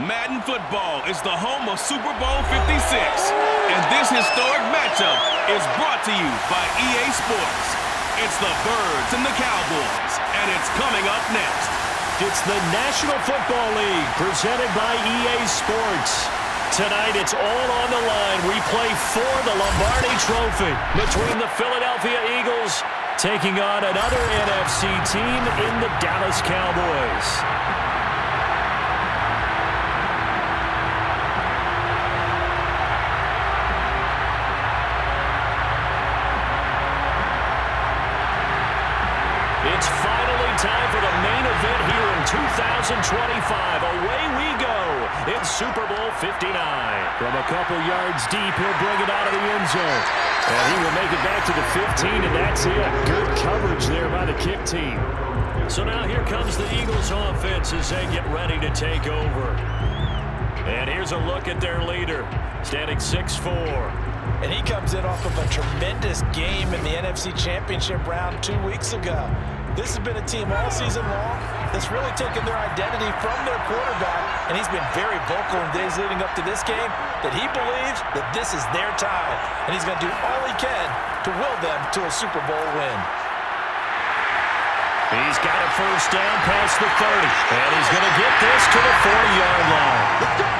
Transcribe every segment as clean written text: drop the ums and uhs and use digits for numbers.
Madden Football is the home of Super Bowl 56, and this historic matchup is brought to you by EA Sports. It's the Birds and the Cowboys, and it's coming up next. It's the National Football League presented by EA Sports. Tonight it's all on the line. We play for the Lombardi Trophy between the Philadelphia Eagles taking on another NFC team in the Dallas Cowboys. It's finally time for the main event here in 2025. Away we go in Super Bowl 59. From a couple yards deep, he'll bring it out of the end zone. And he will make it back to the 15, and that's it. Good coverage there by the kick team. So now here comes the Eagles offense as they get ready to take over. And here's a look at their leader, standing 6'4". And he comes in off of a tremendous game in the NFC Championship round 2 weeks ago. This has been a team all season long that's really taken their identity from their quarterback, and he's been very vocal in days leading up to this game that he believes that this is their time, and he's going to do all he can to will them to a Super Bowl win. He's got a first down past the 30, and he's going to get this to the 40-yard line. Let's go!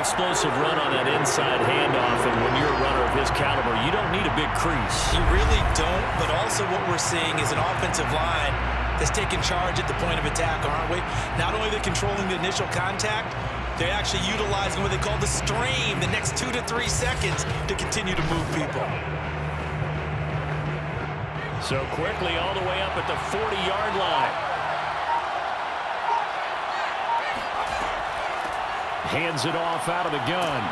Explosive run on that inside handoff, and when you're a runner of his caliber, you don't need a big crease. You really don't, but also what we're seeing is an offensive line that's taking charge at the point of attack, aren't we? Not only are they controlling the initial contact, they're actually utilizing what they call the stream, the next 2 to 3 seconds, to continue to move people. So quickly all the way up at the 40-yard line. Hands it off out of the gun.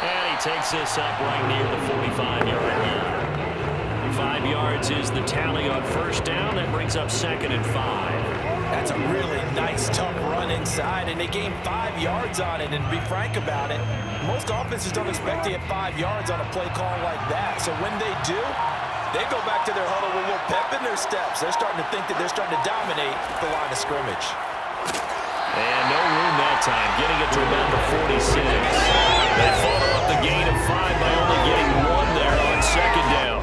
And he takes this up right near the 45-yard line. 5 yards is the tally on first down. That brings up 2nd and 5. That's a really nice, tough run inside, and they gained 5 yards on it. And to be frank about it, most offenses don't expect to get 5 yards on a play call like that. So when they do, they go back to their huddle with a little pep in their steps. They're starting to think that they're starting to dominate the line of scrimmage. And no room that time, getting it to about the 46. They follow up the gain of 5 by only getting 1 there on 2nd down.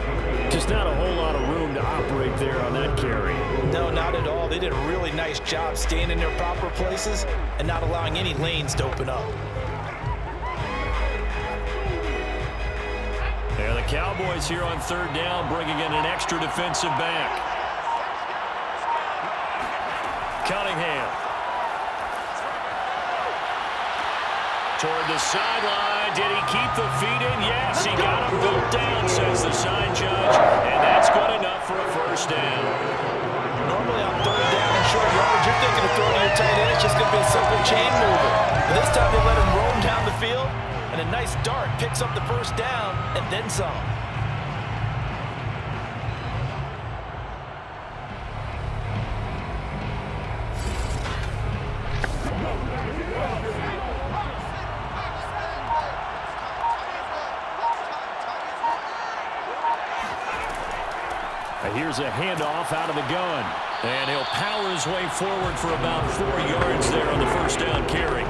Just not a whole lot of room to operate there on that carry. No, not at all. They did a really nice job staying in their proper places and not allowing any lanes to open up. There the Cowboys here on 3rd down, bringing in an extra defensive back. Cunningham. Toward the sideline. Did he keep the feet in? Yes, he got him built down, says the side judge. And that's good enough for a first down. Normally on 3rd down and short yards, you're thinking of throwing to your tight end. It's just going to be a simple chain mover. But this time they let him roam down the field, and a nice dart picks up the first down and then some. Here's a handoff out of the gun. And he'll power his way forward for about 4 yards there on the first down carry.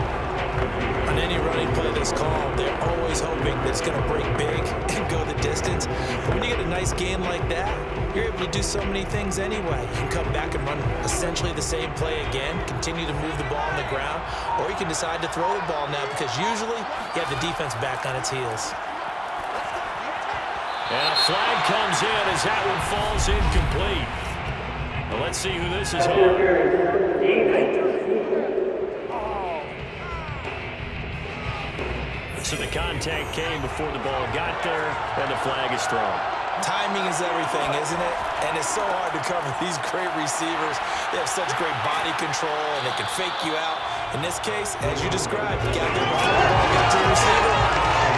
On any running play that's called, they're always hoping that it's going to break big and go the distance. But when you get a nice gain like that, you're able to do so many things anyway. You can come back and run essentially the same play again, continue to move the ball on the ground, or you can decide to throw the ball now because usually you have the defense back on its heels. And a flag comes in as that one falls incomplete. Well, let's see who this is on. So the contact came before the ball got there, and the flag is thrown. Timing is everything, isn't it? And it's so hard to cover these great receivers. They have such great body control, and they can fake you out. In this case, as you described, you got there before the ball got to the receiver.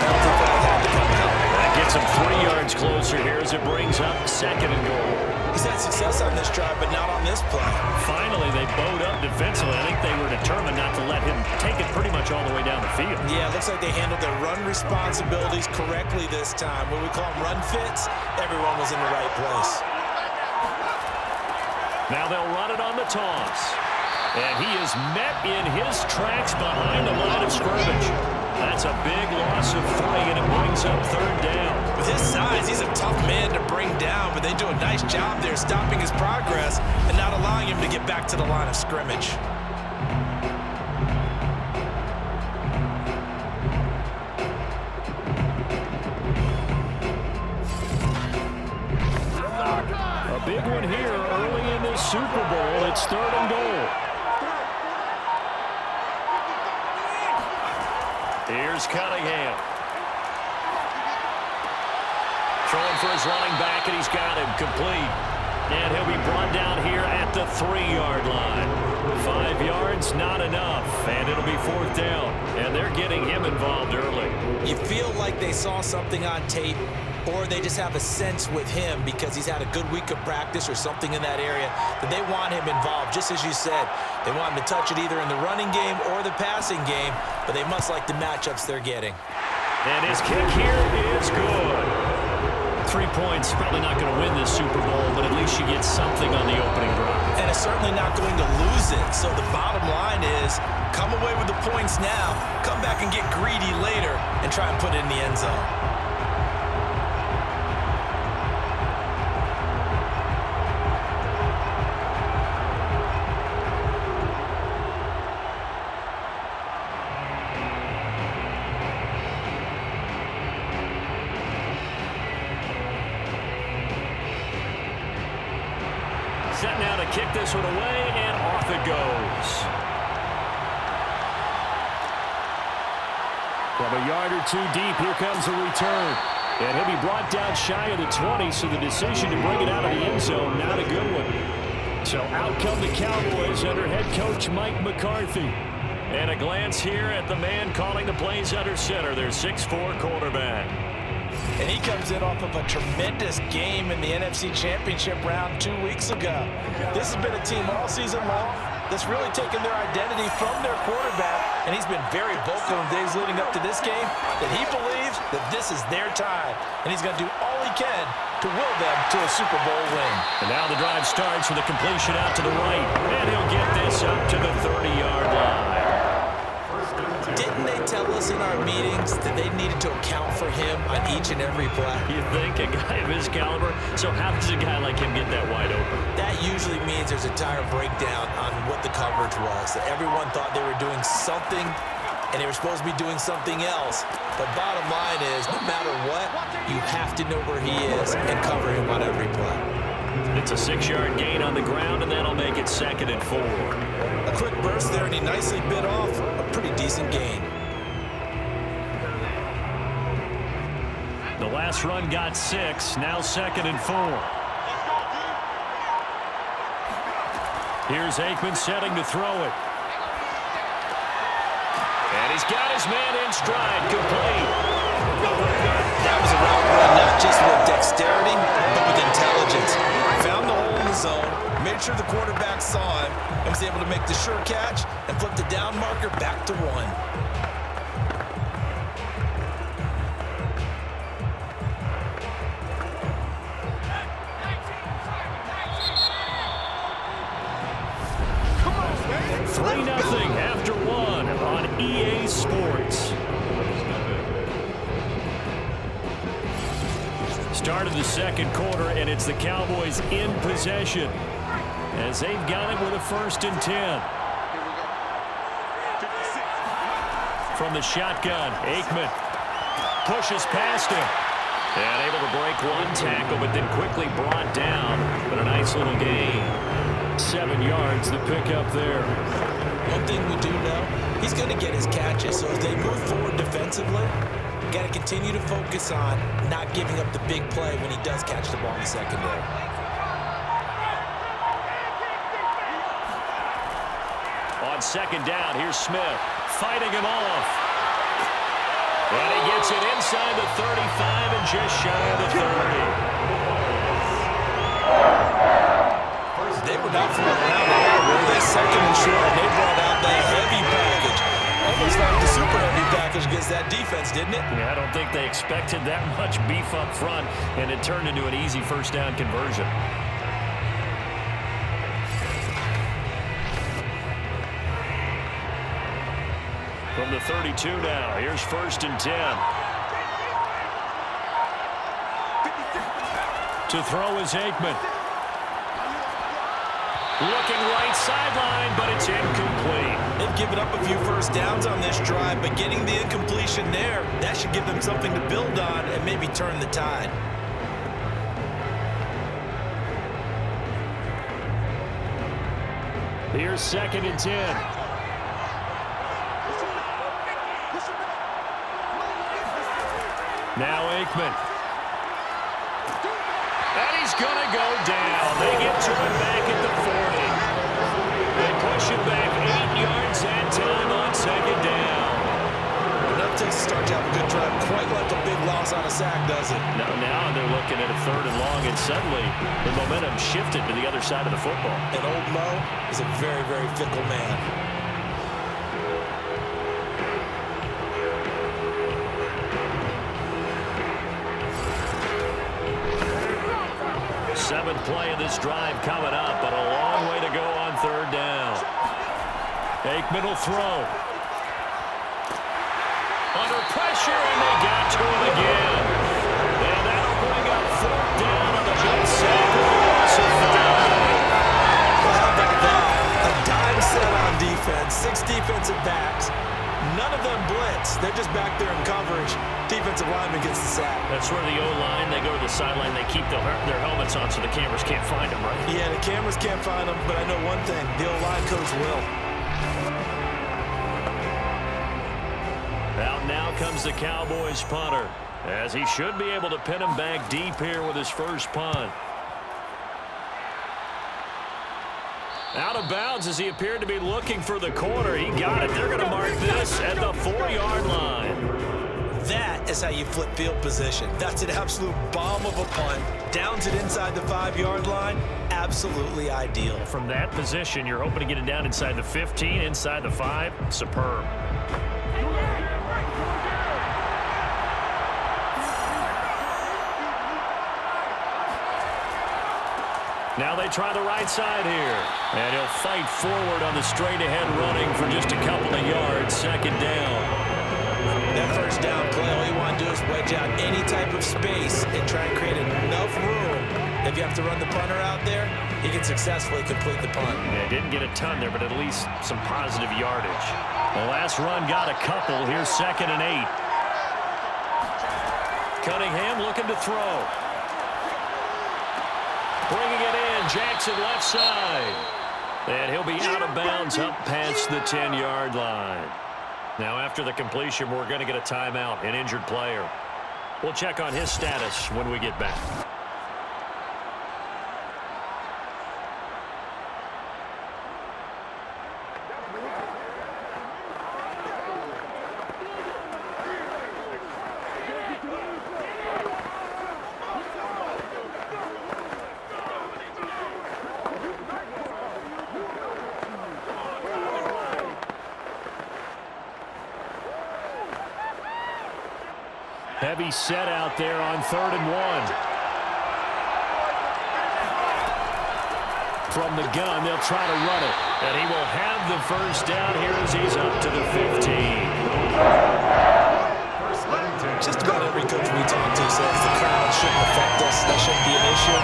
Penalty flag had to come out. That gets him 3 yards closer here as it brings up 2nd and goal. He's had success on this drive, but not on this play. Finally, they bowed up defensively. I think they were determined not to let him take it pretty much all the way down the field. Yeah, it looks like they handled their run responsibilities correctly this time. When we call them run fits, everyone was in the right place. Now they'll run it on the toss. And he is met in his tracks behind the line of scrimmage. That's a big loss of 3, and it brings up 3rd down. With his size, he's a tough man to bring down, but they do a nice job there stopping his progress and not allowing him to get back to the line of scrimmage. A big one here early in this Super Bowl. It's 3rd and goal. Here's Cunningham. Throwing for his running back, and he's got him complete. And he'll be brought down here at the 3-yard line. 5 yards, not enough. And it'll be 4th down. And they're getting him involved early. You feel like they saw something on tape, or they just have a sense with him because he's had a good week of practice or something in that area that they want him involved. Just as you said, they want him to touch it either in the running game or the passing game, but they must like the matchups they're getting. And his kick here is good. 3 points, probably not going to win this Super Bowl, but at least you get something on the opening drive. And it's certainly not going to lose it. So the bottom line is, come away with the points now, come back and get greedy later, and try and put it in the end zone. Set now to kick this one away, and off it goes. From a yard or 2 deep, here comes a return. And he'll be brought down shy of the 20, so the decision to bring it out of the end zone, not a good one. So out come the Cowboys under head coach Mike McCarthy. And a glance here at the man calling the plays under center, their 6'4" quarterback. And he comes in off of a tremendous game in the NFC Championship round 2 weeks ago. This has been a team all season long that's really taken their identity from their quarterback, and he's been very vocal in days leading up to this game that he believes that this is their time, and he's going to do all he can to will them to a Super Bowl win. And now the drive starts with a completion out to the right, and he'll get this up to the 30-yard line. Didn't they tell us in our meetings that they needed to account for him on each and every play? You think a guy of his caliber? So how does a guy like him get that wide open? That usually means there's a tire breakdown on what the coverage was. That everyone thought they were doing something, and they were supposed to be doing something else. But bottom line is, no matter what, you have to know where he is and cover him on every play. It's a 6-yard gain on the ground, and that'll make it 2nd and 4. A quick burst there, and he nicely bit off a pretty decent gain. The last run got 6, now 2nd and 4. Here's Aikman setting to throw it. And he's got his man in stride, complete. That was a route run, not just with dexterity, but with intelligence. Found the hole in the zone, made sure the quarterback saw him, and was able to make the sure catch and flip the down marker back to 1. Come on, 3-0 after 1 on EA Sports. Start of the 2nd quarter, and it's the Cowboys in possession as they've got it with a 1st and 10. From the shotgun, Aikman pushes past him. And able to break 1 tackle, but then quickly brought down. But a nice little gain. 7 yards, the pickup there. One thing we do know, he's going to get his catches. So as they move forward defensively, got to continue to focus on not giving up the big play when he does catch the ball in the secondary. On 2nd down, here's Smith fighting him off. And he gets it inside the 35 and just shy of the 30. They were not fooling around there. Were they 2nd and short? And they brought out that heavy package. Almost like the super heavy package against that defense, didn't it? Yeah, I don't think they expected that much beef up front, and it turned into an easy 1st down conversion. From the 32 now, here's 1st and 10. To throw is Aikman. Looking right sideline, but it's incomplete. They've given up a few first downs on this drive, but getting the incompletion there, that should give them something to build on and maybe turn the tide. Here's 2nd and 10. Now Aikman. And he's going to go down. They get to him back at the 40. They push him back 8 yards that time on 2nd down. Enough to start to have a good drive. Quite like a big loss on a sack, does it? Now they're looking at a 3rd and long, and suddenly the momentum shifted to the other side of the football. And old Mo is a very, very fickle man. Seventh play of this drive coming up, but a long way to go on 3rd down. Aikman will throw. Under pressure, and they got to him again. And that'll bring up 4th down on the good sack of the loss of 5. How about that? A dime set on defense. 6 defensive backs. None of them blitz. They're just back there in coverage. Defensive lineman gets the sack. That's where the O-line, they go to the sideline, they keep their helmets on so the cameras can't find them, right? Yeah, the cameras can't find them, but I know one thing. The O-line coach will. Out now comes the Cowboys punter, as he should be able to pin him back deep here with his first punt. Out of bounds as he appeared to be looking for the corner. He got it. They're going to mark this at the 4-yard line. That is how you flip field position. That's an absolute bomb of a punt. Downs it inside the 5-yard line. Absolutely ideal. From that position, you're hoping to get it down inside the 15, inside the 5. Superb. Now they try the right side here. And he'll fight forward on the straight-ahead running for just a couple of yards. 2nd down. That first down play, all you want to do is wedge out any type of space and try and create enough room. If you have to run the punter out there, he can successfully complete the punt. Yeah, didn't get a ton there, but at least some positive yardage. The last run got a couple. Here's 2nd and 8. Cunningham looking to throw. Bringing it in, Jackson left side. And he'll be out of bounds up past the 10-yard line. Now after the completion, we're going to get a timeout, an injured player. We'll check on his status when we get back. Heavy set out there on 3rd and 1. From the gun, they'll try to run it. And he will have the first down here as he's up to the 15. Just about every coach we talk to says the crowd shouldn't affect us. That shouldn't be an issue.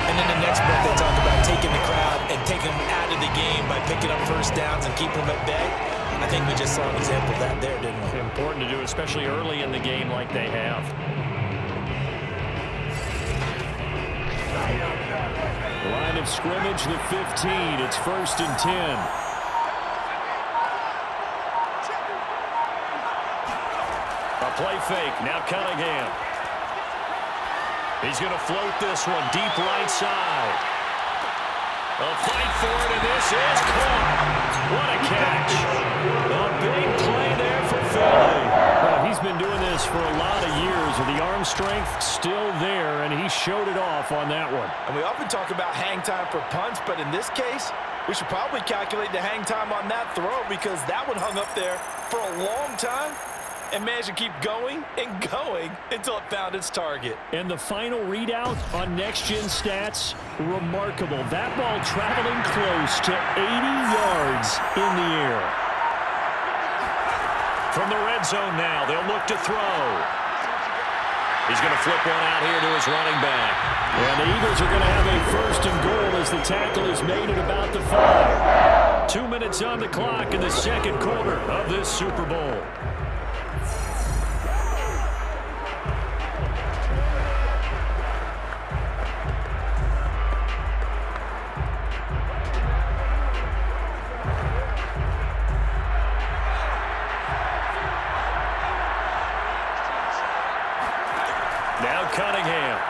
And then the next breath they talk about taking the crowd and taking them out of the game by picking up first downs and keeping them at bay. I think we just saw an example of that there, didn't we? Important to do, especially early in the game like they have. Line of scrimmage, the 15. It's 1st and 10. A play fake. Now Cunningham. He's going to float this one deep right side. A fight for it, and this is caught. What a catch. A big play there for Philly. Well, he's been doing this for a lot of years with the arm strength still there, and he showed it off on that one. And we often talk about hang time for punts, but in this case, we should probably calculate the hang time on that throw because that one hung up there for a long time and managed to keep going and going until it found its target. And the final readout on next-gen stats, remarkable. That ball traveling close to 80 yards in the air. From the red zone now, they'll look to throw. He's going to flip one out here to his running back. And the Eagles are going to have a first and goal as the tackle is made at about the 5. 2 minutes on the clock in the second quarter of this Super Bowl. Now Cunningham.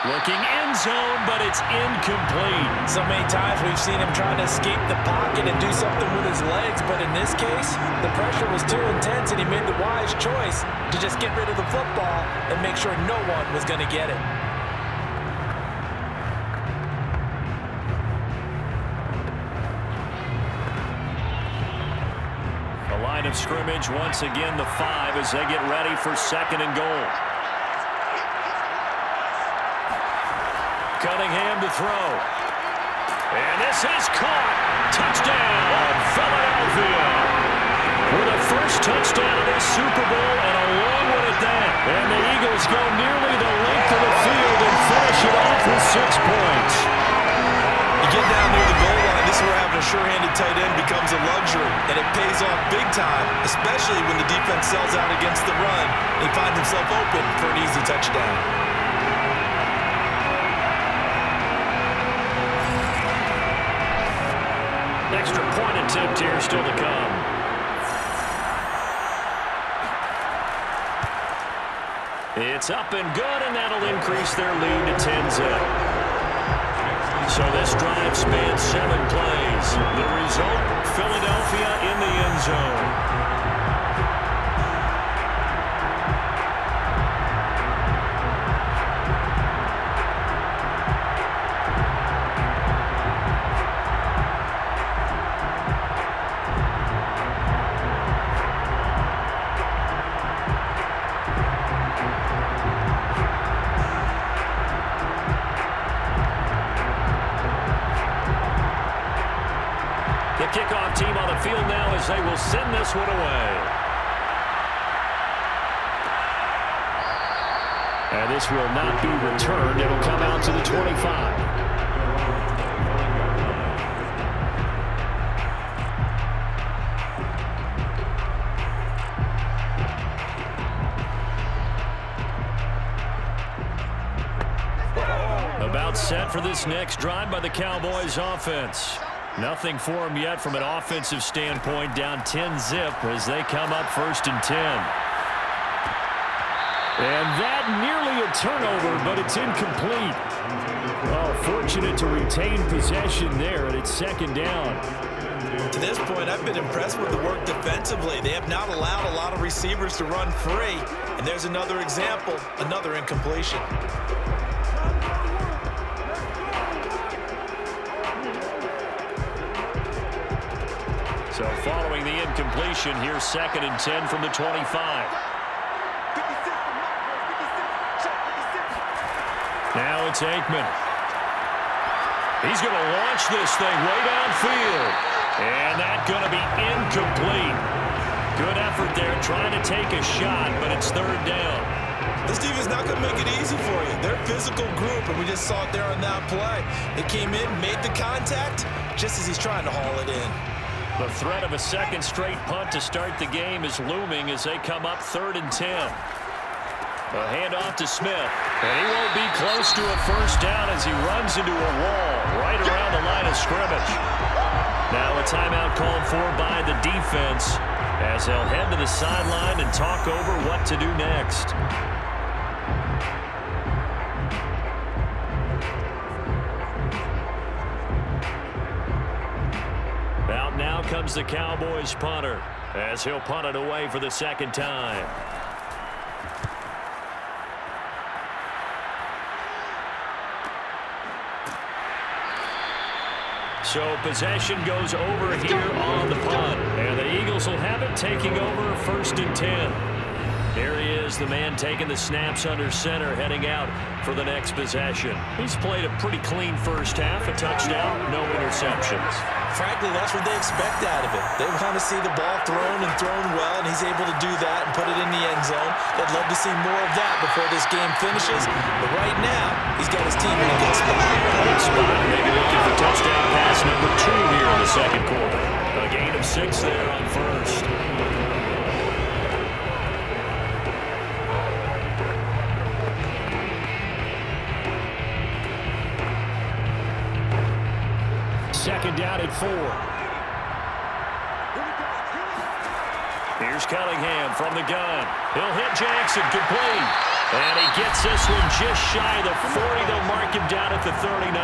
Looking end zone, but it's incomplete. So many times we've seen him trying to escape the pocket and do something with his legs, but in this case, the pressure was too intense and he made the wise choice to just get rid of the football and make sure no one was going to get it. The line of scrimmage once again the 5 as they get ready for second and goal. Cunningham to throw. And this is caught. Touchdown, Philadelphia. With a first touchdown of this Super Bowl and a long one at that. And the Eagles go nearly the length of the field and finish it off with 6 points. You get down near the goal line, this is where having a sure-handed tight end becomes a luxury, and it pays off big time, especially when the defense sells out against the run and he finds himself open for an easy touchdown. Extra point attempt here still to come. It's up and good, and that'll increase their lead to 10-zip. So this drive spans 7 plays. The result, Philadelphia in the end zone. The kickoff team on the field now as they will send this one away. And this will not be returned. It'll come out to the 25. About set for this next drive by the Cowboys offense. Nothing for them yet from an offensive standpoint, down 10-zip as they come up 1st and 10. And that nearly a turnover, but it's incomplete. Oh, fortunate to retain possession there, and it's 2nd down. To this point, I've been impressed with the work defensively. They have not allowed a lot of receivers to run free. And there's another example, another incompletion. So following the incompletion, here's 2nd and 10 from the 25. Now it's Aikman. He's going to launch this thing way downfield. And that's going to be incomplete. Good effort there trying to take a shot, but it's 3rd down. This defense is not going to make it easy for you. They're a physical group, and we just saw it there on that play. They came in, made the contact, just as he's trying to haul it in. The threat of a 2nd straight punt to start the game is looming as they come up 3rd and 10. A handoff to Smith, and he won't be close to a 1st down as he runs into a wall right around the line of scrimmage. Now a timeout called for by the defense as they'll head to the sideline and talk over what to do next. Out now comes the Cowboys punter as he'll punt it away for the 2nd time. So possession goes over here on the punt. And the Eagles will have it, taking over 1st and 10. Here he is, the man taking the snaps under center, heading out for the next possession. He's played a pretty clean first half, a touchdown, no interceptions. Frankly, that's what they expect out of it. They want to see the ball thrown and thrown well, and he's able to do that and put it in the end zone. They'd love to see more of that before this game finishes. But right now, he's got his team in a good spot. Good spot, maybe looking for touchdown pass number 2 here in the second quarter. A gain of 6 there on first. Second down at 4. Here's Cunningham from the gun. He'll hit Jackson, complete. And he gets this one just shy of the 40. They'll mark him down at the 39.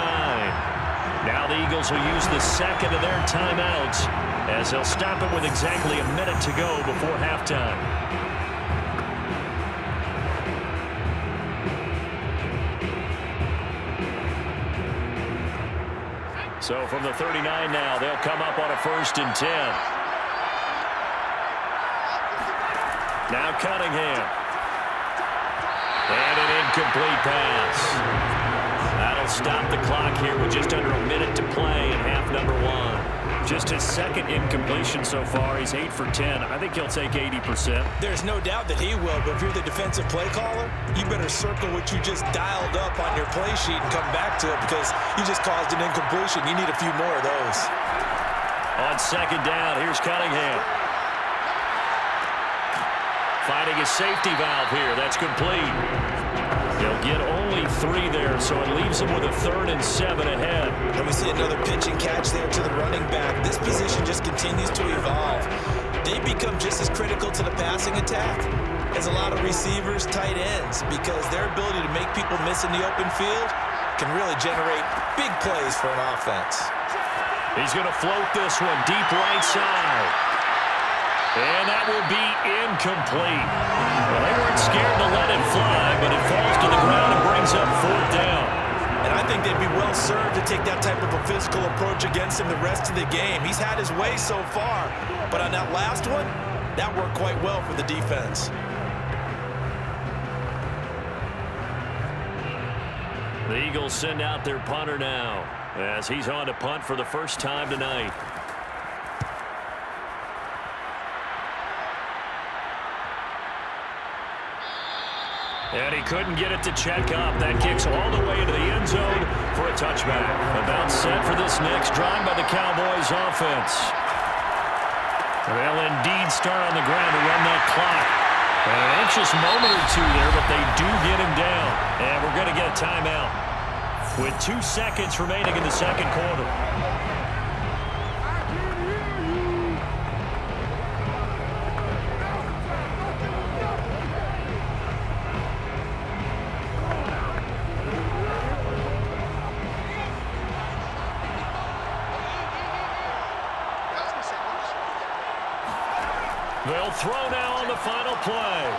Now the Eagles will use the second of their timeouts as they'll stop it with exactly a minute to go before halftime. So from the 39 now, they'll come up on a 1st and 10. Now Cunningham. And an incomplete pass. That'll stop the clock here with just under a minute to play in half number 1. Just his second incompletion so far. He's 8 for 10. I think he'll take 80%. There's no doubt that he will, but if you're the defensive play caller, you better circle what you just dialed up on your play sheet and come back to it because you just caused an incompletion. You need a few more of those. On second down, here's Cunningham. Finding a safety valve here. That's complete. They'll get only 3 there, so it leaves them with a 3rd and 7 ahead. And we see another pitch and catch there to the running back. This position just continues to evolve. They become just as critical to the passing attack as a lot of receivers, tight ends, because their ability to make people miss in the open field can really generate big plays for an offense. He's going to float this one deep right side. And that will be incomplete. Well, they weren't scared to let it fly, but it falls to the ground and brings up 4th down. And I think they'd be well served to take that type of a physical approach against him the rest of the game. He's had his way so far, but on that last one, that worked quite well for the defense. The Eagles send out their punter now as he's on to punt for the first time tonight. And he couldn't get it to check up. That kicks all the way into the end zone for a touchback. About set for this next drive by the Cowboys offense. They'll indeed start on the ground to run that clock. An anxious moment or 2 there, but they do get him down. And we're going to get a timeout with 2 seconds remaining in the second quarter. They'll throw now on the final play.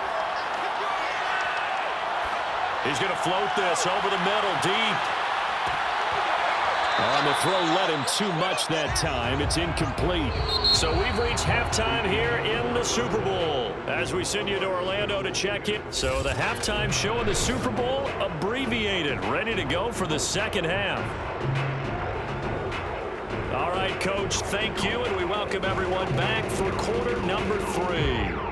He's going to float this over the middle, deep. On the throw, let him too much that time. It's incomplete. So we've reached halftime here in the Super Bowl as we send you to Orlando to check it. So the halftime show in the Super Bowl abbreviated, ready to go for the second half. All right, Coach, thank you, and we welcome everyone back for quarter number 3.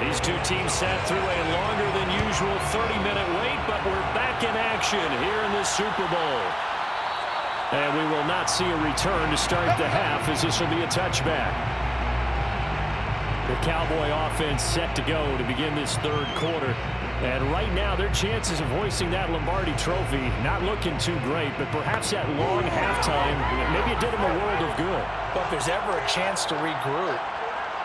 These two teams sat through a longer than usual 30-minute wait, but we're back in action here in the Super Bowl. And we will not see a return to start the half as this will be a touchback. The Cowboy offense set to go to begin this third quarter. And right now, their chances of hoisting that Lombardi trophy not looking too great, but perhaps that long halftime, maybe it did them a world of good. But if there's ever a chance to regroup,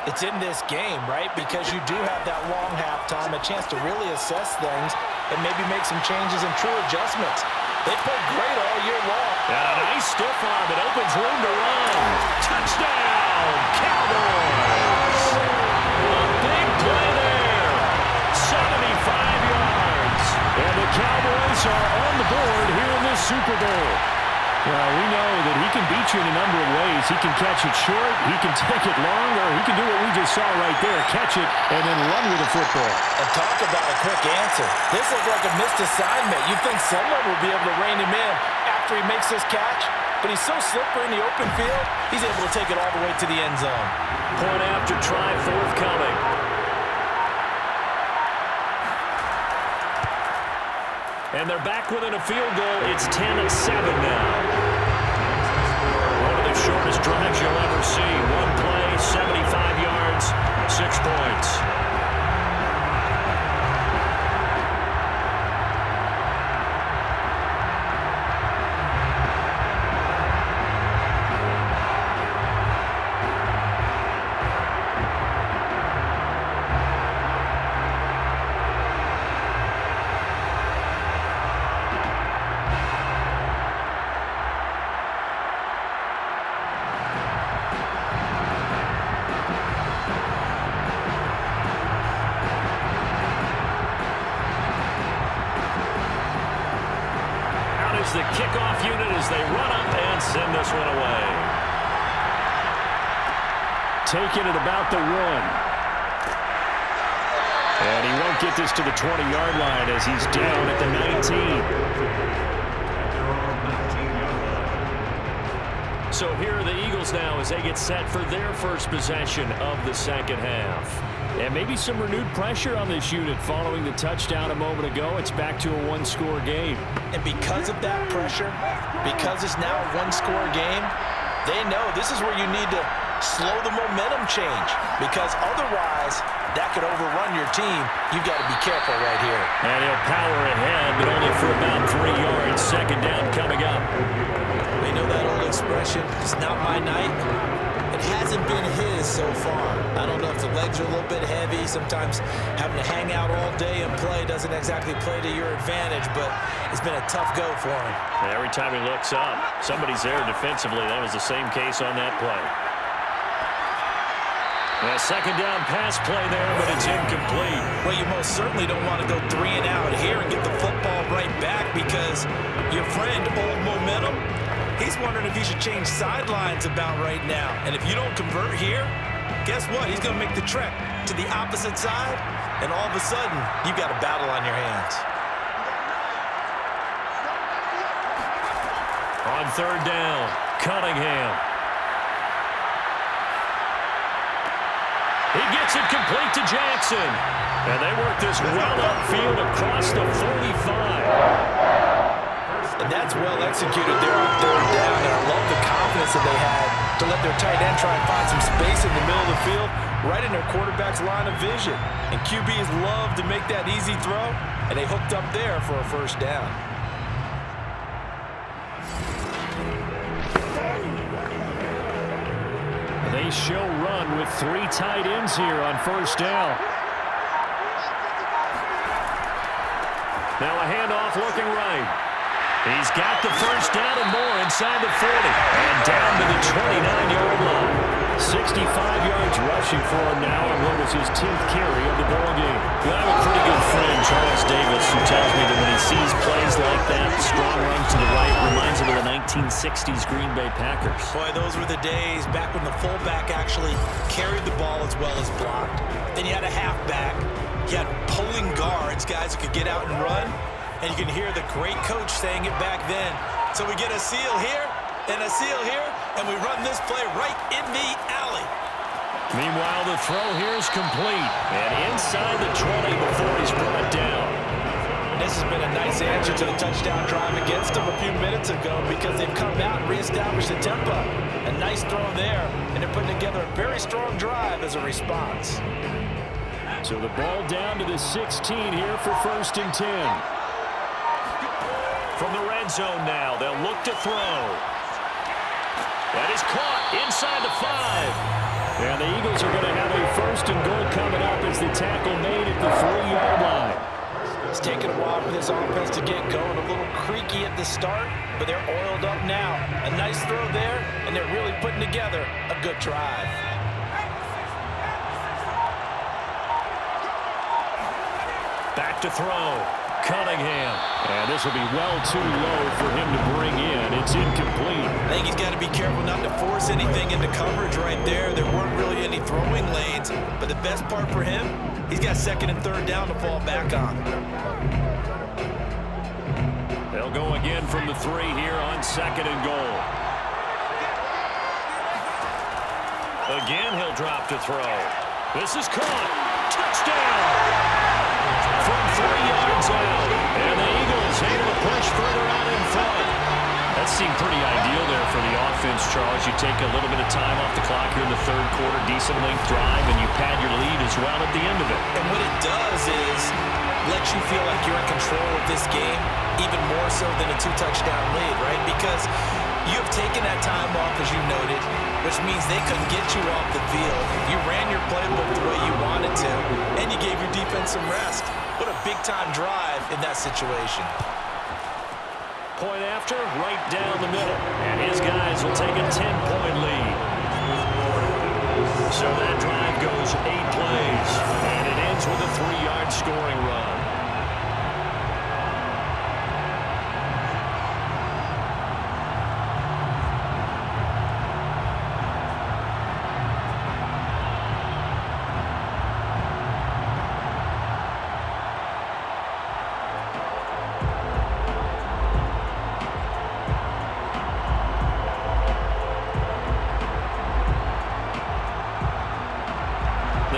It's in this game, right? Because you do have that long halftime, a chance to really assess things and maybe make some changes and true adjustments. They played great all year long. And a nice stiff arm. It opens room to run. Touchdown, Cowboys. A big play there. 75 yards. And the Cowboys are on the board here in this Super Bowl. Well, we know that he can beat you in a number of ways. He can catch it short, he can take it long, or he can do what we just saw right there, catch it and then run with the football. And talk about a quick answer. This looked like a missed assignment. You think someone will be able to rein him in after he makes this catch? But he's so slippery in the open field, he's able to take it all the way to the end zone. Point after try forthcoming. And they're back within a field goal. It's 10-7 now. One of the shortest drives you'll ever see. One play, 75 yards, 6 points. The kickoff unit as they run up and send this one away. Taking it about the 1. And he won't get this to the 20-yard line as he's down at the 19. So here are the Eagles now as they get set for their first possession of the second half. And maybe some renewed pressure on this unit following the touchdown a moment ago. It's back to a one-score game. And because of that pressure, because it's now a one-score game, they know this is where you need to slow the momentum change. Because otherwise, that could overrun your team. You've got to be careful right here. And he'll power ahead, but only for about 3 yards. Second down coming up. They know that old expression, it's not my night. It hasn't been his so far. I don't know if the legs are a little bit heavy. Sometimes having to hang out all day and play doesn't exactly play to your advantage, but it's been a tough go for him. And every time he looks up, somebody's there defensively. That was the same case on that play. A second down pass play there, but it's incomplete. Well, you most certainly don't want to go 3 and out here and get the football right back because your friend, Old Momentum, he's wondering if he should change sidelines about right now. And if you don't convert here, guess what? He's going to make the trek to the opposite side, and all of a sudden, you've got a battle on your hands. On third down, Cunningham. He gets it complete to Jackson. And they work this well upfield across the 45. And that's well executed there on third down. And I love the confidence that they had to let their tight end try and find some space in the middle of the field, right in their quarterback's line of vision. And QBs love to make that easy throw, and they hooked up there for a first down. They show run with 3 tight ends here on first down. Now a handoff looking right. He's got the first down and more inside the 40. And down to the 29-yard line. 65 yards rushing for him now on what was his 10th carry of the ballgame. I have a pretty good friend, Charles Davis, who tells me that when he sees plays like that, strong run to the right, reminds him of the 1960s Green Bay Packers. Boy, those were the days back when the fullback actually carried the ball as well as blocked. Then you had a halfback. You had pulling guards, guys who could get out and run. And you can hear the great coach saying it back then. So we get a seal here and a seal here, and we run this play right in the alley. Meanwhile, the throw here is complete. And inside the 20 before he's brought down. This has been a nice answer to the touchdown drive against them a few minutes ago because they've come out and reestablished the tempo. A nice throw there, and they're putting together a very strong drive as a response. So the ball down to the 16 here for first and 10. From the red zone now, they'll look to throw. That is caught inside the 5. And the Eagles are going to have a 1st and goal coming up as the tackle made at the 3-yard line. It's taken a while for this offense to get going. A little creaky at the start, but they're oiled up now. A nice throw there, and they're really putting together a good drive. Back to throw. Cunningham. And this will be well too low for him to bring in. It's incomplete. I think he's got to be careful not to force anything into coverage right there. There weren't really any throwing lanes, but the best part for him, he's got 2nd and 3rd down to fall back on. They'll go again from the 3 here on 2nd and goal. Again, he'll drop to throw. This is caught. Touchdown! From 3 yards out. And the Eagles able to push further out in front. That seemed pretty ideal there for the offense, Charles. You take a little bit of time off the clock here in the 3rd quarter, decent length drive, and you pad your lead as well at the end of it. And what it does is let you feel like you're in control of this game, even more so than a 2-touchdown lead, right? Because you have taken that time off, as you noted, which means they couldn't get you off the field. You ran your playbook the way you wanted to, and you gave your defense some rest. What a big-time drive in that situation. Point after, right down the middle. And his guys will take a 10-point lead. So that drive goes 8 plays, and it ends with a 3-yard scoring run.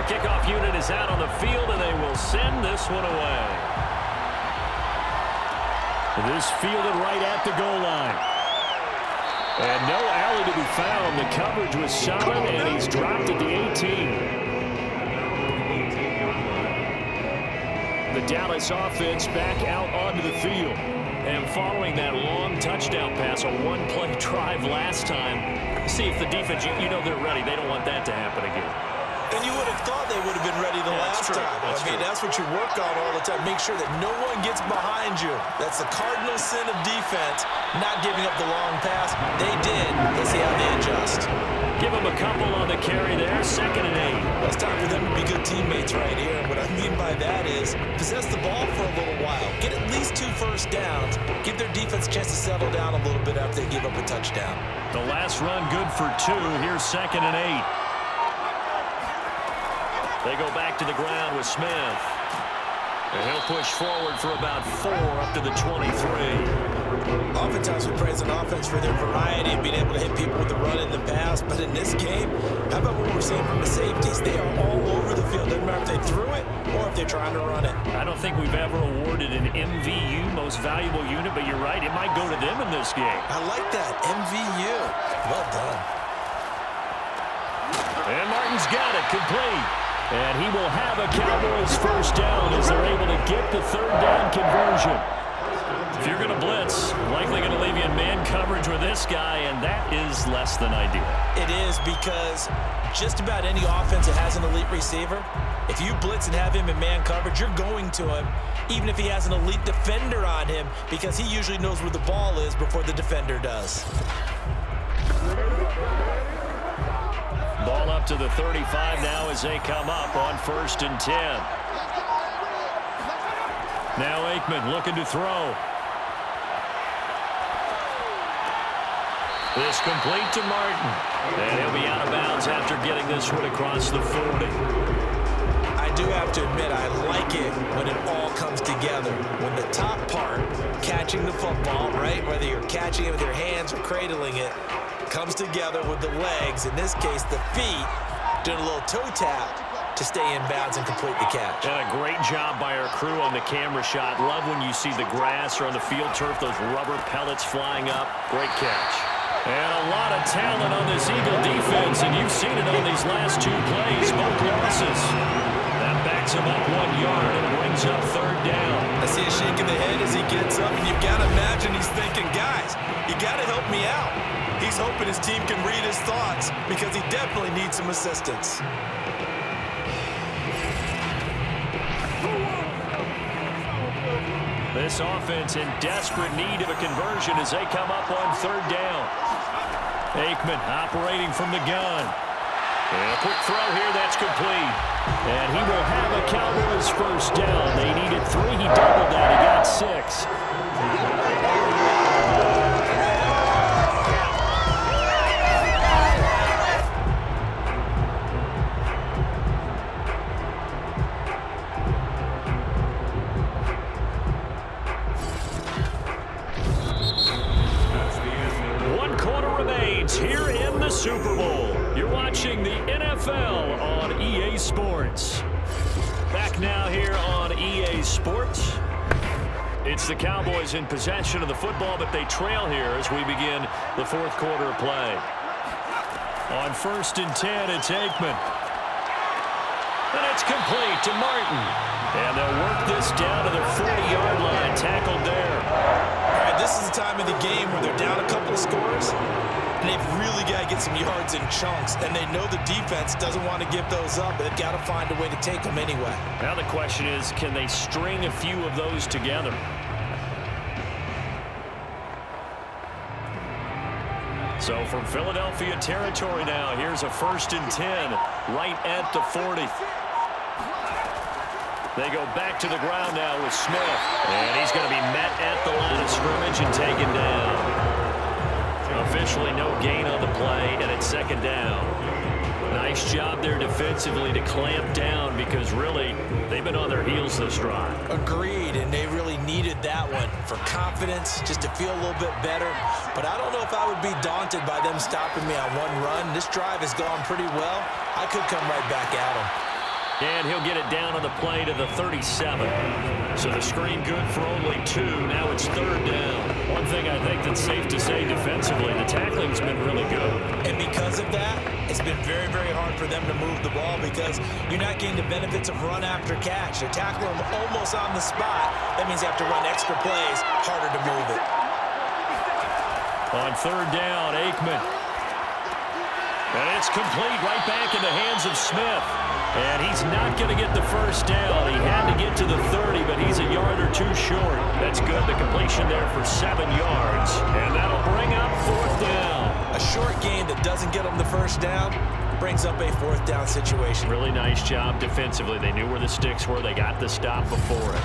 Kickoff unit is out on the field, and they will send this one away. This fielded right at the goal line. And no alley to be found. The coverage was solid, and he's dropped at the 18. The Dallas offense back out onto the field. And following that long touchdown pass, a 1-play drive last time, see if the defense, you know they're ready. They don't want that to happen again. And you would have thought they would have been ready the last time. That's what you work on all the time. Make sure that no one gets behind you. That's the cardinal sin of defense, not giving up the long pass. They did. Let's see how they adjust. Give them a couple on the carry there, 2nd and 8. It's time for them to be good teammates right here. And what I mean by that is possess the ball for a little while. Get at least 2 first downs. Give their defense a chance to settle down a little bit after they give up a touchdown. The last run good for 2. Here's 2nd and 8. They go back to the ground with Smith. And he'll push forward for about 4 up to the 23. Oftentimes we praise an offense for their variety and being able to hit people with the run and the pass. But in this game, how about what we're seeing from the safeties? They are all over the field. Doesn't matter if they threw it or if they're trying to run it. I don't think we've ever awarded an MVU, most valuable unit, but you're right. It might go to them in this game. I like that. MVU. Well done. And Martin's got it. Complete. And he will have a Cowboys first down as they're able to get the 3rd down conversion. If you're going to blitz, likely going to leave you in man coverage with this guy, and that is less than ideal. It is, because just about any offense that has an elite receiver, if you blitz and have him in man coverage, you're going to him, even if he has an elite defender on him, because he usually knows where the ball is before the defender does. Ball up to the 35 now as they come up on 1st and 10. Now Aikman looking to throw. This complete to Martin. And he'll be out of bounds after getting this one across the 40. I do have to admit, I like it when it all comes together. When the top part, catching the football, right, whether you're catching it with your hands or cradling it, comes together with the legs, in this case the feet, doing a little toe tap to stay in bounds and complete the catch. And a great job by our crew on the camera shot. Love when you see the grass or on the field turf, those rubber pellets flying up. Great catch. And a lot of talent on this Eagle defense, and you've seen it on these last 2 plays, both losses. That backs him up 1 yard and brings up 3rd down. I see a shake of the head as he gets up, and you've got to imagine he's thinking, guys, you got to help me out. He's He's hoping his team can read his thoughts because he definitely needs some assistance. This offense in desperate need of a conversion as they come up on third down. Aikman operating from the gun. And a quick throw here, that's complete. And he will have a Cowboys first down. They needed 3. He doubled that. He got 6. Here in the Super Bowl, you're watching the NFL on EA Sports. Back now here on EA Sports. It's the Cowboys in possession of the football, but they trail here as we begin the fourth quarter of play. On 1st and 10, it's Aikman. And it's complete to Martin. And they'll work this down to the 40-yard line, tackled there. All right, this is the time of the game where they're down a couple of scores. And they've really got to get some yards in chunks. And they know the defense doesn't want to give those up. They've got to find a way to take them anyway. Now the question is, can they string a few of those together? So from Philadelphia territory now, here's a 1st and 10 right at the 40. They go back to the ground now with Smith. And he's going to be met at the line of scrimmage and taken down. Officially no gain on the play, and it's 2nd down. Nice job there defensively to clamp down because really they've been on their heels this drive. Agreed, and they really needed that one for confidence, just to feel a little bit better. But I don't know if I would be daunted by them stopping me on one run. This drive has gone pretty well. I could come right back at them. And he'll get it down on the play to the 37. So the screen good for only 2. Now it's 3rd down. One thing I think that's safe to say defensively, the tackling's been really good. And because of that, it's been very, very hard for them to move the ball because you're not getting the benefits of run after catch. They tackle them almost on the spot. That means you have to run extra plays, harder to move it. On 3rd down, Aikman. And it's complete right back in the hands of Smith. And he's not going to get the first down. He had to get to the 30, but he's a yard or 2 short. That's good. The completion there for 7 yards. And that'll bring up 4th down. A short gain that doesn't get him the first down brings up a 4th down situation. Really nice job defensively. They knew where the sticks were. They got the stop before it.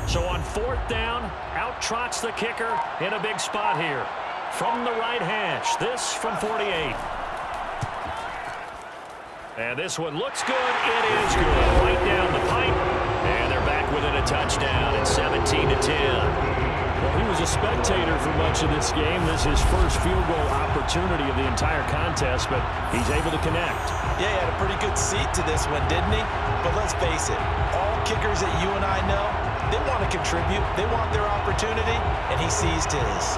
So on 4th down, out trots the kicker in a big spot here. From the right hash, this from 48. And this one looks good. It is good. Right down the pipe. And they're back within a touchdown. It's 17-10. Well, he was a spectator for much of this game. This is his first field goal opportunity of the entire contest, but he's able to connect. Yeah, he had a pretty good seat to this one, didn't he? But let's face it, all kickers that you and I know, they want to contribute. They want their opportunity, and he seized his.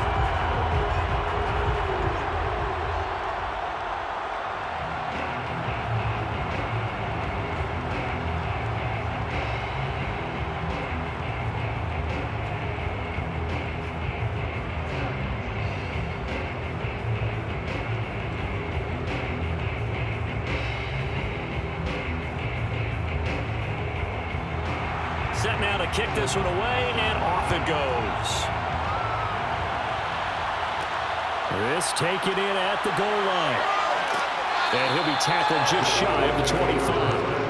Set now to kick this one away, and off it goes. This taken in at the goal line. And he'll be tackled just shy of the 25.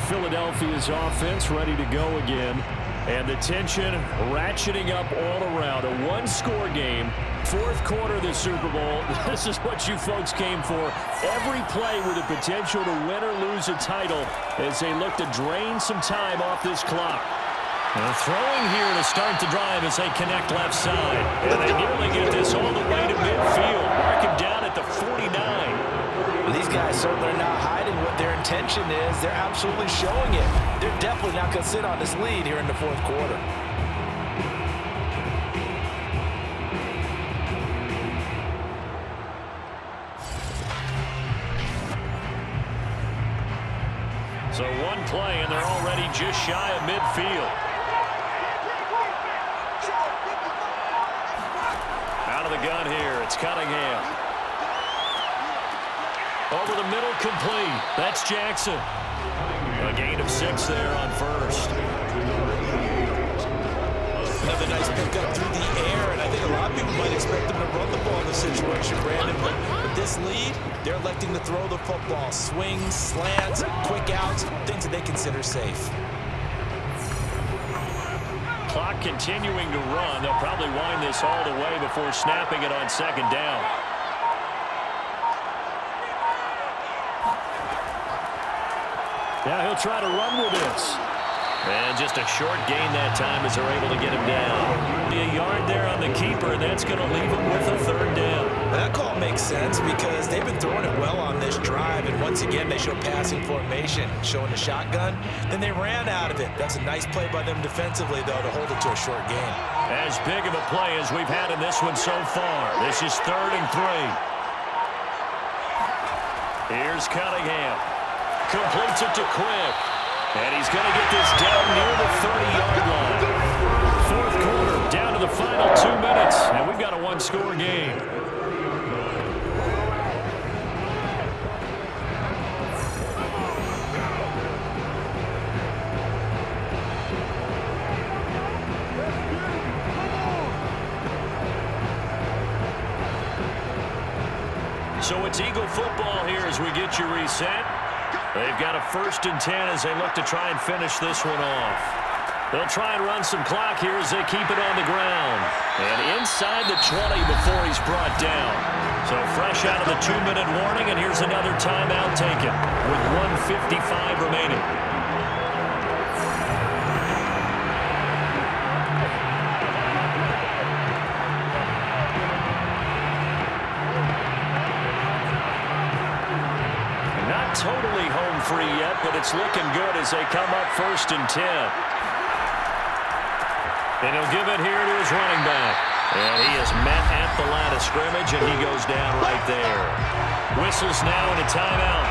Philadelphia's offense ready to go again. And the tension ratcheting up all around. A one-score game. Fourth quarter of the Super Bowl. This is what you folks came for. Every play with the potential to win or lose a title as they look to drain some time off this clock. And throwing here to start the drive as they connect left side. And they nearly get this all the way to midfield. Mark him down at the 49. These guys certainly are not hiding what their intention is. They're absolutely showing it. They're definitely not going to sit on this lead here in the fourth quarter. So one play, and they're already just shy of midfield. Out of the gun here, it's Cunningham. Over the middle, complete. That's Jackson. A gain of 6 there on first. Another nice pickup through the air, and I think a lot of people might expect them to run the ball in this situation, Brandon. But with this lead, they're electing to throw the football. Swings, slants, quick outs, things that they consider safe. Clock continuing to run. They'll probably wind this all the way before snapping it on second down. Yeah, he'll try to run with this. And just a short gain that time as they're able to get him down. Be a yard there on the keeper, and that's going to leave him with a third down. That call makes sense because they've been throwing it well on this drive, and once again they show passing formation, showing the shotgun. Then they ran out of it. That's a nice play by them defensively, though, to hold it to a short gain. As big of a play as we've had in this one so far. This is 3rd and 3. Here's Cunningham. Completes it to Quick. And he's going to get this down near the 30-yard line. 4th quarter, down to the final 2 minutes, and we've got a one-score game. So it's Eagle football here as we get you reset. They've got a 1st and 10 as they look to try and finish this one off. They'll try and run some clock here as they keep it on the ground. And inside the 20 before he's brought down. So fresh out of the 2-minute warning, and here's another timeout taken with 1:55 remaining. Totally home free yet, but it's looking good as they come up 1st and 10. And he'll give it here to his running back. And he is met at the line of scrimmage, and he goes down right there. Whistles now in a timeout.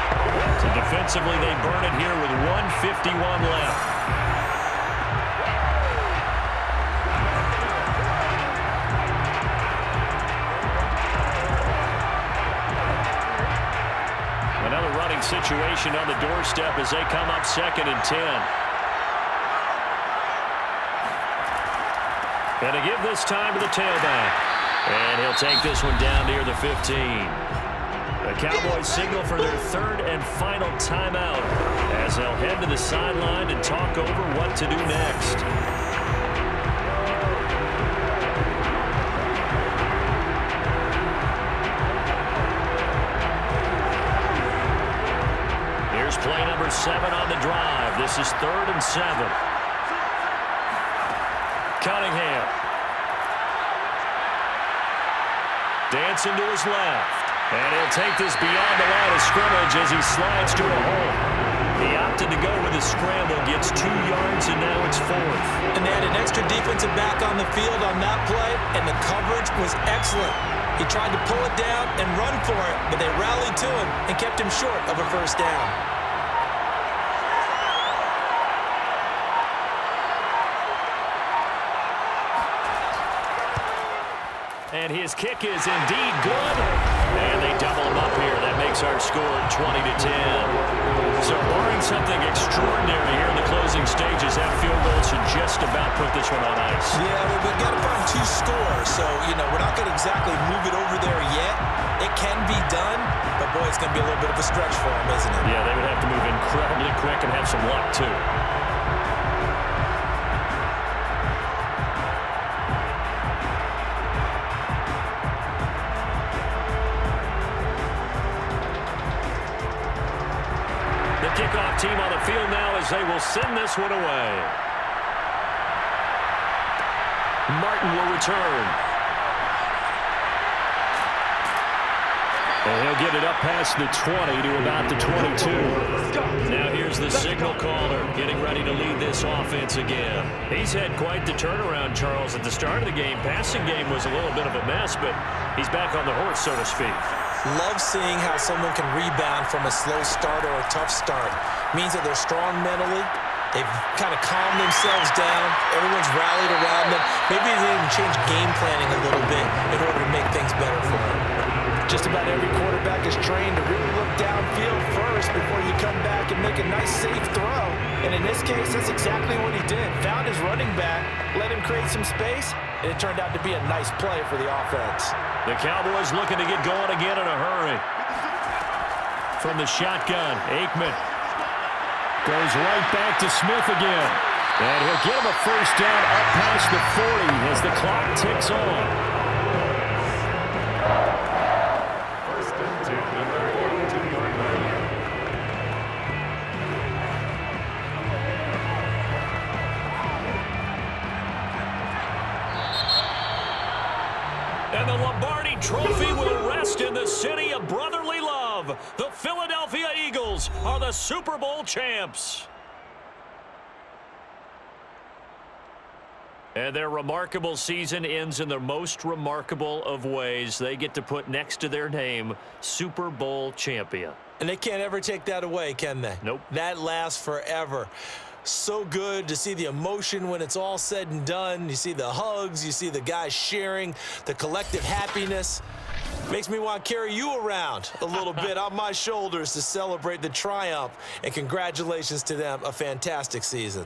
So defensively, they burn it here with 1:51 left. Situation on the doorstep as they come up 2nd and 10. And to give this time to the tailback. And he'll take this one down near the 15. The Cowboys signal for their 3rd and final timeout as they'll head to the sideline and talk over what to do next. Play number 7 on the drive. This is 3rd and 7. Cunningham. Dancing to his left. And he'll take this beyond the line of scrimmage as he slides to a hole. He opted to go with a scramble, gets 2 yards, and now it's 4th. And they had an extra defensive back on the field on that play, and the coverage was excellent. He tried to pull it down and run for it, but they rallied to him and kept him short of a 1st down. And his kick is indeed good. And they double him up here. That makes our score 20-10. So barring something extraordinary here in the closing stages, that field goal should just about put this one on ice. Yeah, well, we've got to find 2 scores. So, we're not going to exactly move it over there yet. It can be done, but boy, it's going to be a little bit of a stretch for them, isn't it? Yeah, they would have to move incredibly quick and have some luck, too. Kickoff team on the field now as they will send this one away. Martin will return. And he'll get it up past the 20 to about the 22. Now here's the signal caller getting ready to lead this offense again. He's had quite the turnaround, Charles. At the start of the game, passing game was a little bit of a mess, but he's back on the horse, so to speak. Love seeing how someone can rebound from a slow start or a tough start. means that they're strong mentally. They've kind of calmed themselves down. Everyone's rallied around them. Maybe they even change game planning a little bit in order to make things better for them. Just about every quarterback is trained to really look downfield first before you come back and make a nice, safe throw. And in this case, that's exactly what he did. Found his running back, let him create some space, and it turned out to be a nice play for the offense. The Cowboys looking to get going again in a hurry. From the shotgun, Aikman goes right back to Smith again. And he'll get him a first down up past the 40 as the clock ticks on. And the Lombardi Trophy will rest in the city of brotherly love. The Philadelphia Eagles are the Super Bowl champs. And their remarkable season ends in the most remarkable of ways. They get to put next to their name, Super Bowl champion. And they can't ever take that away, can they? Nope. That lasts forever. So good to see the emotion when it's all said and done. You see the hugs, you see the guys sharing, the collective happiness. Makes me want to carry you around a little bit on my shoulders to celebrate the triumph. And congratulations to them, a fantastic season.